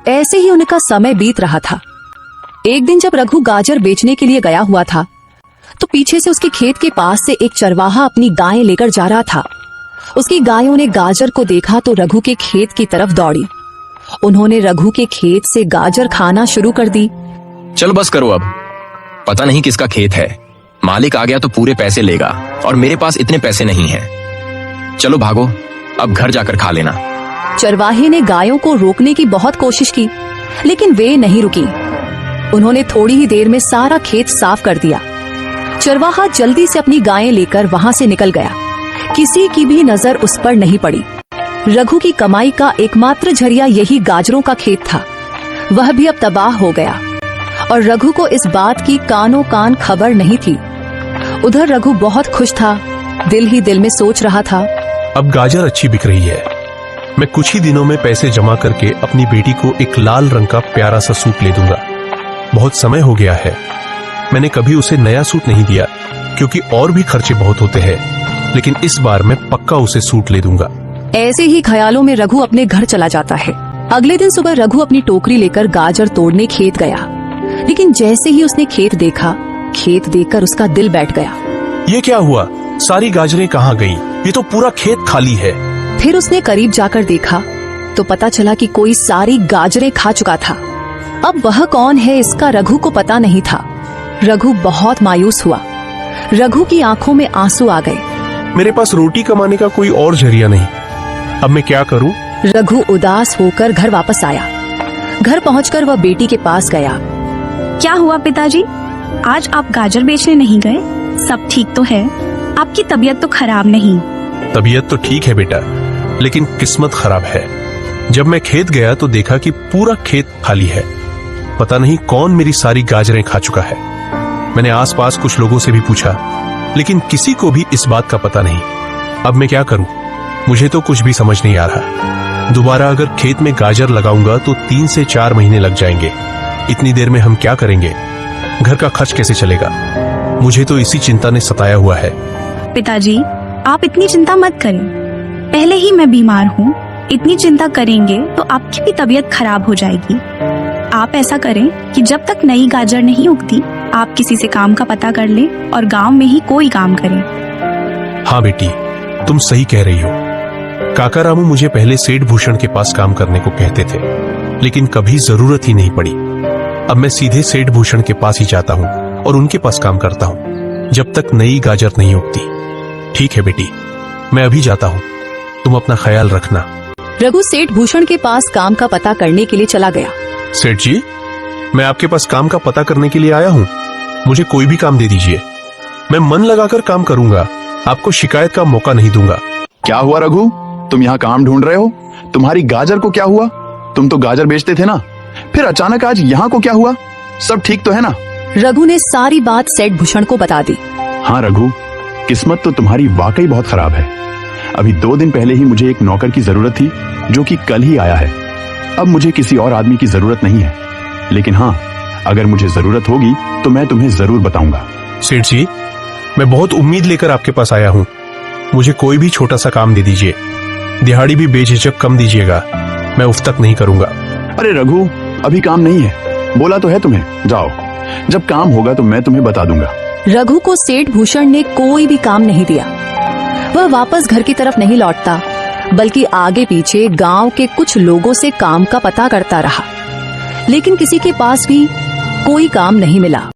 ऐसे ही उनका समय बीत रहा था। एक दिन जब रघु गाजर बेचने के लिए गया हुआ था तो पीछे से उसके खेत के पास से एक चरवाहा अपनी गायें लेकर जा रहा था। उसकी गायों ने गाजर को देखा तो रघु के खेत की तरफ दौड़ी। उन्होंने रघु के खेत से गाजर खाना शुरू कर दी। चल बस करो अब, पता नहीं किसका खेत है, मालिक आ गया तो पूरे पैसे लेगा और मेरे पास इतने पैसे नहीं हैं। चलो भागो, अब घर जाकर खा लेना। चरवाहे ने गायों को रोकने की बहुत कोशिश की लेकिन वे नहीं रुकी। उन्होंने थोड़ी ही देर में सारा खेत साफ कर दिया। चरवाहा जल्दी से अपनी गायें लेकर वहां से निकल गया। किसी की भी नजर उस पर नहीं पड़ी। रघु की कमाई का एकमात्र जरिया यही गाजरों का खेत था। वह भी अब तबाह हो गया और रघु को इस बात की कानों कान खबर नहीं थी। उधर रघु बहुत खुश था, दिल ही दिल में सोच रहा था, अब गाजर अच्छी बिक रही है। मैं कुछ ही दिनों में पैसे जमा करके अपनी बेटी को एक लाल रंग का प्यारा सा सूट ले दूंगा। बहुत समय हो गया है, मैंने कभी उसे नया सूट नहीं दिया क्योंकि और भी खर्चे बहुत होते हैं, लेकिन इस बार मैं पक्का उसे सूट ले दूंगा। ऐसे ही ख्यालों में रघु अपने घर चला जाता है। अगले दिन सुबह रघु अपनी टोकरी लेकर गाजर तोड़ने खेत गया, लेकिन जैसे ही उसने खेत देखा, खेत देखकर उसका दिल बैठ गया। ये क्या हुआ? सारी गाजरें कहाँ गईं? ये तो पूरा खेत खाली है। फिर उसने करीब जाकर देखा तो पता चला कि कोई सारी गाजरें खा चुका था। अब वह कौन है इसका रघु को पता नहीं था। रघु बहुत मायूस हुआ। रघु की आंखों में आंसू आ गए। मेरे पास रोटी कमाने का कोई और जरिया नहीं, अब मैं क्या करूं? रघु उदास होकर घर वापस आया। घर पहुंचकर वह बेटी के पास गया। क्या हुआ पिताजी, आज आप गाजर बेचने नहीं गए? सब ठीक तो है? आपकी तबीयत तो खराब नहीं? तबीयत तो ठीक है बेटा, लेकिन किस्मत खराब है। जब मैं खेत गया तो देखा कि पूरा खेत खाली है। पता नहीं कौन मेरी सारी गाजरें खा चुका है। मैंने आसपास कुछ लोगों से भी पूछा, लेकिन किसी को भी इस बात का पता नहीं। अब मैं क्या करूं? मुझे तो कुछ भी समझ नहीं आ रहा। दोबारा अगर खेत में गाजर लगाऊंगा तो 3 से 4 महीने लग जाएंगे। इतनी देर में हम क्या करेंगे? घर का खर्च कैसे चलेगा? मुझे तो इसी चिंता ने सताया हुआ है। पिताजी, आप इतनी चिंता मत करें। पहले ही मैं बीमार हूँ, इतनी चिंता करेंगे तो आपकी भी तबीयत खराब हो जाएगी। आप ऐसा करें कि जब तक नई गाजर नहीं उगती, आप किसी से काम का पता कर लें और गांव में ही कोई काम करें। हाँ बेटी, तुम सही कह रही हो। काका रामू मुझे पहले सेठ भूषण के पास काम करने को कहते थे, लेकिन कभी जरूरत ही नहीं पड़ी। अब मैं सीधे सेठ भूषण के पास ही जाता हूँ और उनके पास काम करता हूँ जब तक नई गाजर नहीं उगती। ठीक है बेटी, मैं अभी जाता हूँ, तुम अपना ख्याल रखना। रघु सेठ भूषण के पास काम का पता करने के लिए चला गया। सेठ जी, मैं आपके पास काम का पता करने के लिए आया हूँ। मुझे कोई भी काम दे दीजिए, मैं मन लगाकर काम करूंगा। आपको शिकायत का मौका नहीं दूंगा। क्या हुआ रघु, तुम यहाँ काम ढूंढ रहे हो? तुम्हारी गाजर को क्या हुआ? तुम तो गाजर बेचते थे ना, फिर अचानक आज यहाँ को क्या हुआ? सब ठीक तो है ना? रघु ने सारी बात सेठ भूषण को बता दी। हाँ रघु, किस्मत तो तुम्हारी वाकई बहुत खराब है। अभी 2 दिन पहले ही मुझे एक नौकर की जरूरत थी, जो कि कल ही आया है। अब मुझे किसी और आदमी की जरूरत नहीं है, लेकिन हाँ, अगर मुझे जरूरत होगी तो मैं तुम्हें जरूर बताऊंगा। सेठ जी, मैं बहुत उम्मीद लेकर आपके पास आया हूँ। मुझे कोई भी छोटा सा काम दे दीजिए, दिहाड़ी भी बेझिझक कम दीजिएगा, मैं उफ तक नहीं करूंगा। अरे रघु, अभी काम नहीं है, बोला तो है तुम्हें, जाओ, जब काम होगा तो मैं तुम्हें बता दूंगा। रघु को सेठ भूषण ने कोई भी काम नहीं दिया। वह वापस घर की तरफ नहीं लौटता, बल्कि आगे पीछे गांव के कुछ लोगों से काम का पता करता रहा, लेकिन किसी के पास भी कोई काम नहीं मिला।